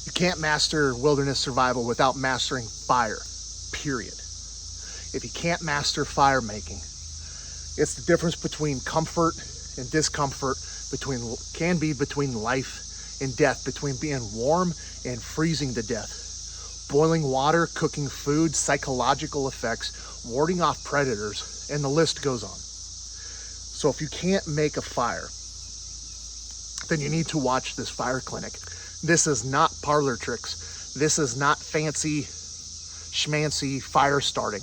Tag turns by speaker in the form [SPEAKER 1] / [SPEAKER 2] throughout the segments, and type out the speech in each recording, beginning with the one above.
[SPEAKER 1] You can't master wilderness survival without mastering fire, period. If you can't master fire making, it's the difference between comfort and discomfort, between life and death, between being warm and freezing to death. Boiling water, cooking food, psychological effects, warding off predators, and the list goes on. So if you can't make a fire, then you need to watch this fire clinic. This is not parlor tricks. This is not fancy schmancy fire starting.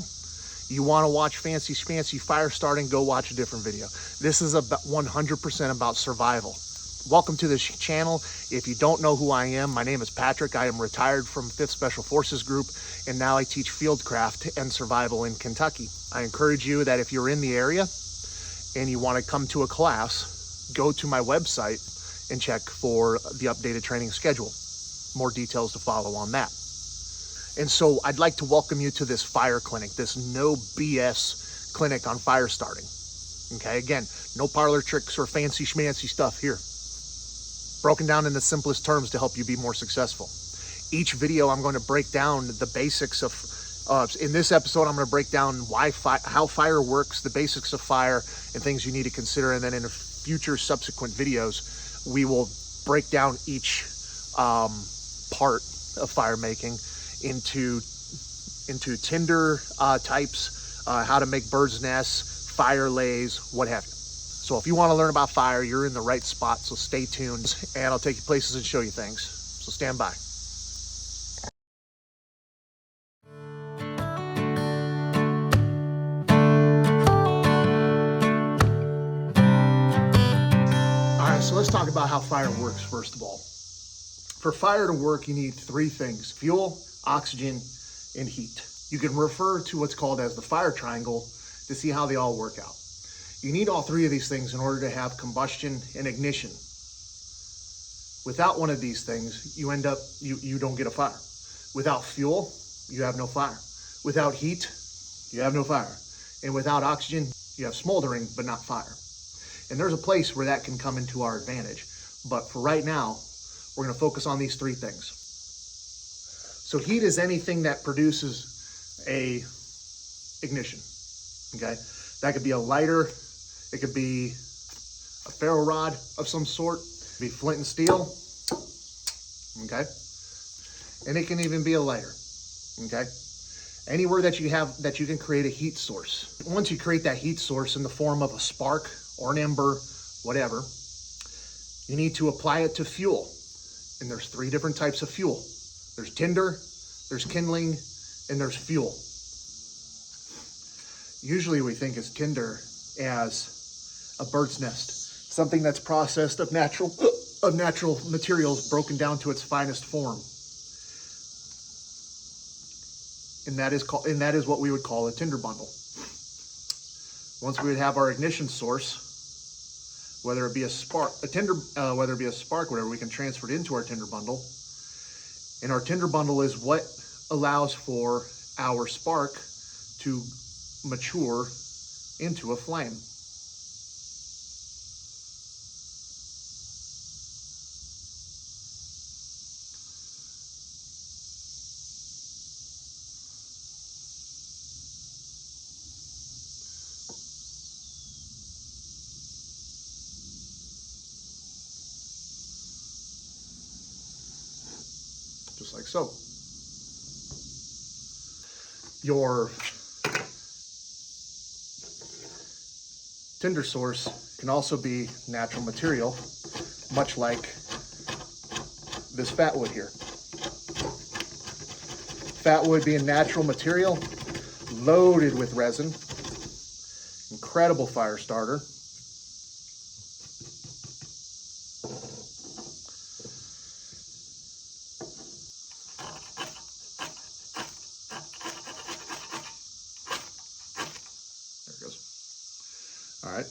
[SPEAKER 1] You want to watch fancy schmancy fire starting, go watch a different video. This is about 100% about survival. Welcome to this channel. If you don't know who I am, my name is Patrick. I am retired from 5th Special Forces Group, and now I teach fieldcraft and survival in Kentucky. I encourage you that if you're in the area and you want to come to a class, go to my website and check for the updated training schedule. More details to follow on that. And so I'd like to welcome you to this fire clinic, this no BS clinic on fire starting. Okay, again, no parlor tricks or fancy schmancy stuff here. Broken down in the simplest terms to help you be more successful. Each video I'm going to break down the basics of, in this episode I'm going to break down how fire works, the basics of fire, and things you need to consider. And then in future subsequent videos, we will break down each part of fire making into Tinder types, how to make bird's nests, fire lays, what have you. So if you want to learn about fire, you're in the right spot, so stay tuned, and I'll take you places and show you things. So stand by. All right, so let's talk about how fire works first of all. For fire to work, you need three things: fuel, oxygen, and heat. You can refer to what's called as the fire triangle to see how they all work out. You need all three of these things in order to have combustion and ignition. Without one of these things, you don't get a fire. Without fuel, you have no fire. Without heat, you have no fire. And without oxygen, you have smoldering, but not fire. And there's a place where that can come into our advantage. But for right now, we're going to focus on these three things. So heat is anything that produces a ignition, okay? That could be a lighter, it could be a ferro rod of some sort, it could be flint and steel, okay? And it can even be a lighter, okay? Anywhere that you can create a heat source. Once you create that heat source in the form of a spark or an ember, whatever, you need to apply it to fuel. And there's three different types of fuel. There's tinder, there's kindling, and there's fuel. Usually we think of tinder as a bird's nest, something that's processed of natural materials broken down to its finest form. And that is what we would call a tinder bundle. Once we would have our ignition source, whether it be a spark, whatever, we can transfer it into our tinder bundle. And our tinder bundle is what allows for our spark to mature into a flame. Just like so. Your tinder source can also be natural material, much like this fat wood here. Fat wood being natural material, loaded with resin, incredible fire starter. All right.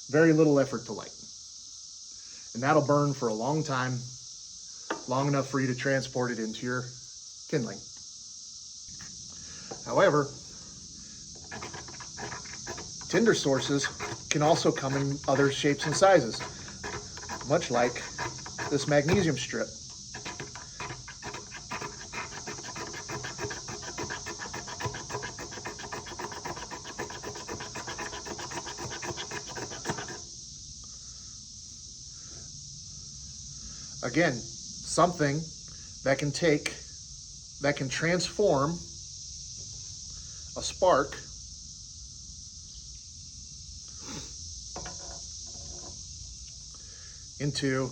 [SPEAKER 1] Very little effort to light. And that'll burn for a long time, long enough for you to transport it into your kindling. However, tinder sources can also come in other shapes and sizes, much like this magnesium strip. Again, something that can transform a spark into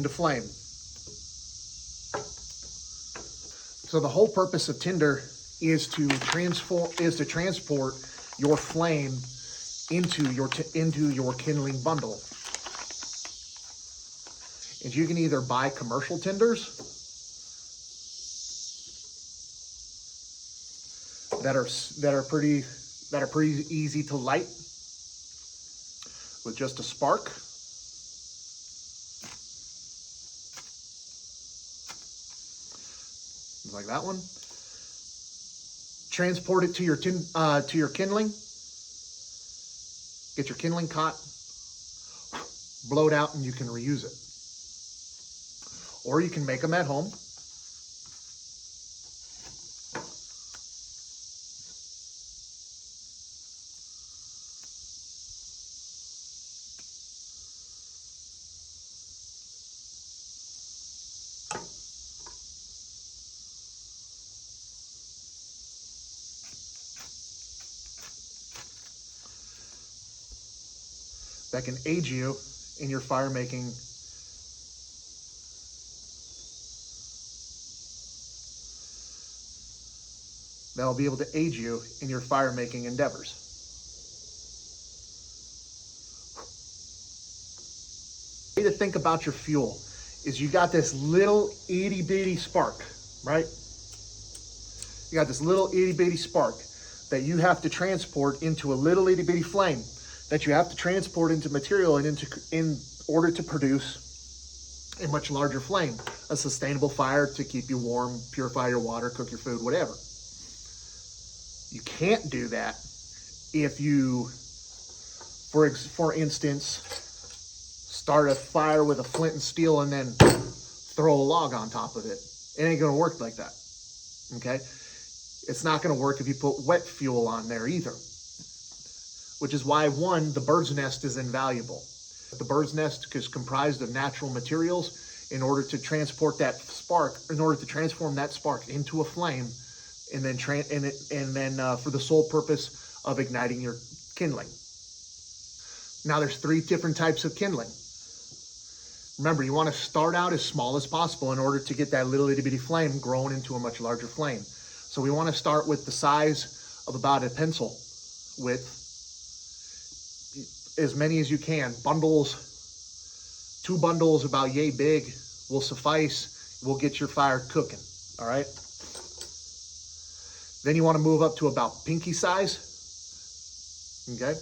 [SPEAKER 1] flame. So the whole purpose of Tinder is to transport your flame into your kindling bundle. And you can either buy commercial tinders that are pretty easy to light with just a spark. Like that one. Transport it to your kindling. Get your kindling caught, blow it out, and you can reuse it. Or you can make them at home. That can aid you in your fire making. That'll be able to aid you in your fire making endeavors. The way to think about your fuel is you got this little itty bitty spark, right? You got this little itty bitty spark that you have to transport into a little itty bitty flame that you have to transport into material and in order to produce a much larger flame, a sustainable fire to keep you warm, purify your water, cook your food, whatever. You can't do that if you, for instance, start a fire with a flint and steel and then throw a log on top of it. It ain't gonna work like that, okay? It's not gonna work if you put wet fuel on there either. Which is why, one, the bird's nest is invaluable. The bird's nest is comprised of natural materials in order to transport that spark, in order to transform that spark into a flame, and then for the sole purpose of igniting your kindling. Now there's 3 different types of kindling. Remember, you want to start out as small as possible in order to get that little itty bitty flame grown into a much larger flame. So we want to start with the size of about a pencil width. As many as you can. Bundles, 2 bundles about yay big will suffice. Will get your fire cooking, all right? Then you want to move up to about pinky size, okay?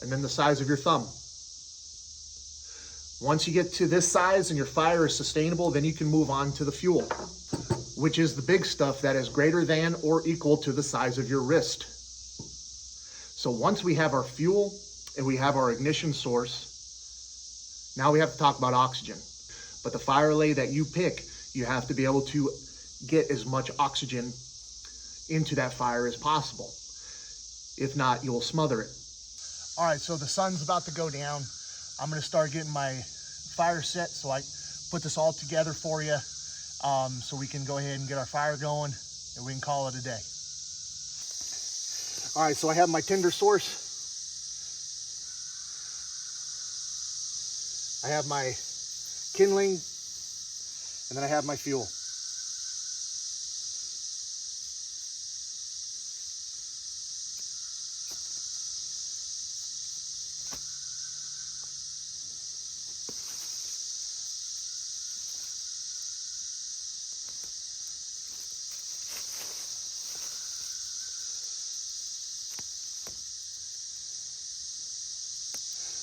[SPEAKER 1] And then the size of your thumb. Once you get to this size and your fire is sustainable, then you can move on to the fuel, which is the big stuff that is greater than or equal to the size of your wrist. So once we have our fuel and we have our ignition source, now we have to talk about oxygen. But the fire lay that you pick, you have to be able to get as much oxygen into that fire as possible. If not, you will smother it. All right, so the sun's about to go down. I'm gonna start getting my fire set, so I put this all together for you so we can go ahead and get our fire going and we can call it a day. All right, so I have my tinder source. I have my kindling, and then I have my fuel.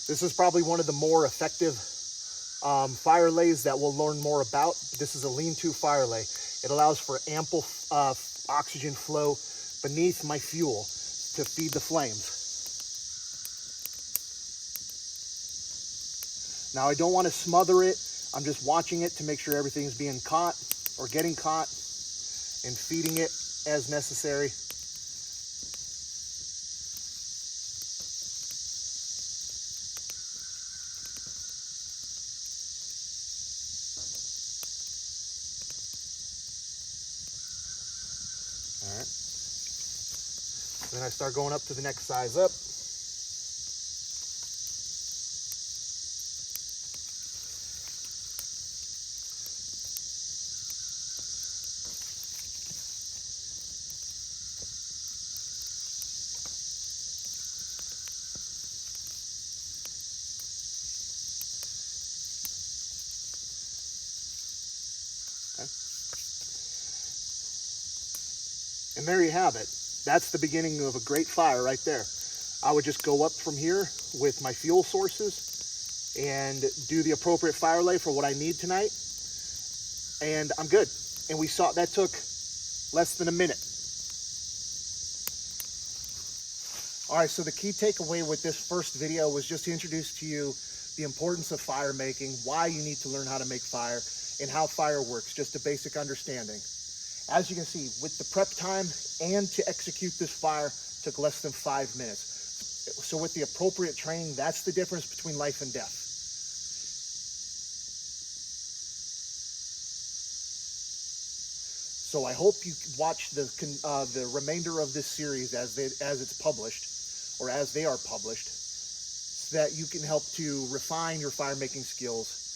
[SPEAKER 1] This is probably one of the more effective fire lays that we'll learn more about. This is a lean-to fire lay. It allows for ample oxygen flow beneath my fuel to feed the flames. Now I don't want to smother it. I'm just watching it to make sure everything's being caught or getting caught and feeding it as necessary. Then I start going up to the next size up. And there you have it. That's the beginning of a great fire right there. I would just go up from here with my fuel sources and do the appropriate fire lay for what I need tonight. And I'm good. And we saw that took less than a minute. All right, so the key takeaway with this first video was just to introduce to you the importance of fire making, why you need to learn how to make fire, and how fire works, just a basic understanding. As you can see, with the prep time and to execute this fire took less than 5 minutes. So with the appropriate training, that's the difference between life and death. So I hope you watch the remainder of this series as it's published, or as they are published, so that you can help to refine your fire making skills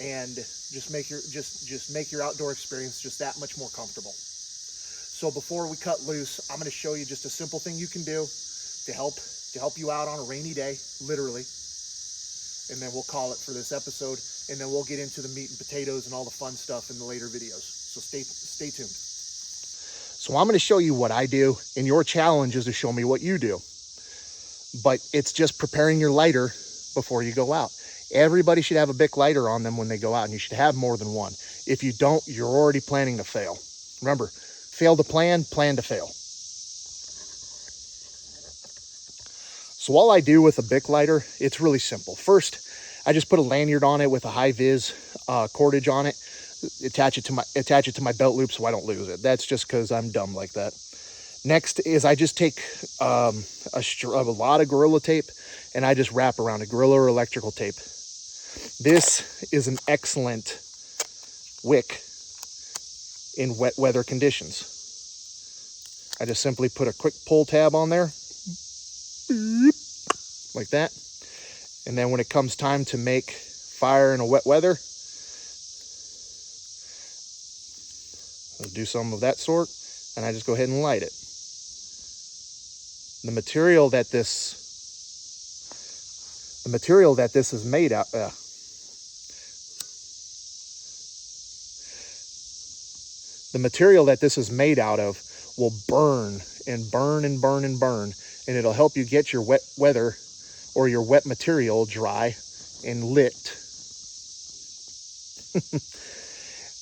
[SPEAKER 1] and just make your outdoor experience just that much more comfortable. So before we cut loose, I'm going to show you just a simple thing you can do to help you out on a rainy day, literally. And then we'll call it for this episode, and then we'll get into the meat and potatoes and all the fun stuff in the later videos. So stay tuned. So I'm going to show you what I do, and your challenge is to show me what you do. But it's just preparing your lighter before you go out. Everybody should have a Bic lighter on them when they go out, and you should have more than one. If you don't, you're already planning to fail. Remember, fail to plan to fail. So all I do with a Bic lighter, it's really simple. First, I just put a lanyard on it with a high-vis cordage on it. Attach it to my belt loop so I don't lose it. That's just because I'm dumb like that. Next is I just take a lot of Gorilla tape, and I just wrap around it, Gorilla or electrical tape. This is an excellent wick in wet weather conditions. I just simply put a quick pull tab on there, like that. And then when it comes time to make fire in a wet weather, I'll do some of that sort, and I just go ahead and light it. The material that this is made out the material that this is made out of will burn and burn and burn and burn, and it'll help you get your wet weather or your wet material dry and lit.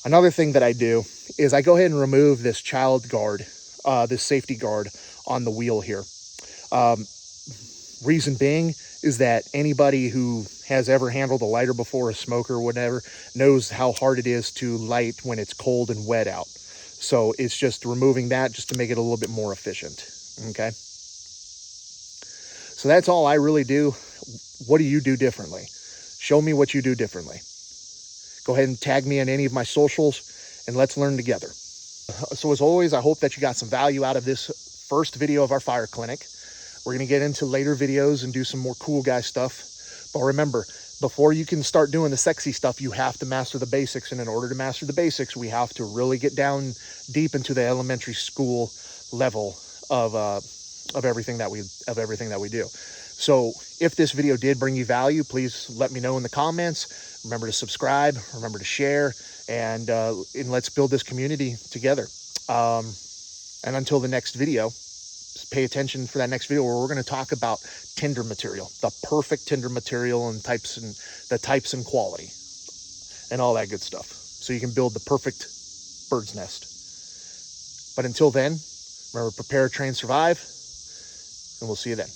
[SPEAKER 1] Another thing that I do is I go ahead and remove this child guard, this safety guard on the wheel here. Reason being is that anybody who has ever handled a lighter before, a smoker or whatever, knows how hard it is to light when it's cold and wet out. So it's just removing that just to make it a little bit more efficient, okay? So that's all I really do. What do you do differently? Show me what you do differently. Go ahead and tag me on any of my socials, and let's learn together. So as always, I hope that you got some value out of this first video of our fire clinic. We're going to get into later videos and do some more cool guy stuff. But remember, before you can start doing the sexy stuff, you have to master the basics. And in order to master the basics, we have to really get down deep into the elementary school level of everything that we do. So if this video did bring you value, please let me know in the comments. Remember to subscribe, remember to share, and let's build this community together. And until the next video, pay attention for that next video where we're going to talk about tinder material, the perfect tinder material and types and quality and all that good stuff. So you can build the perfect bird's nest. But until then, remember, prepare, train, survive, and we'll see you then.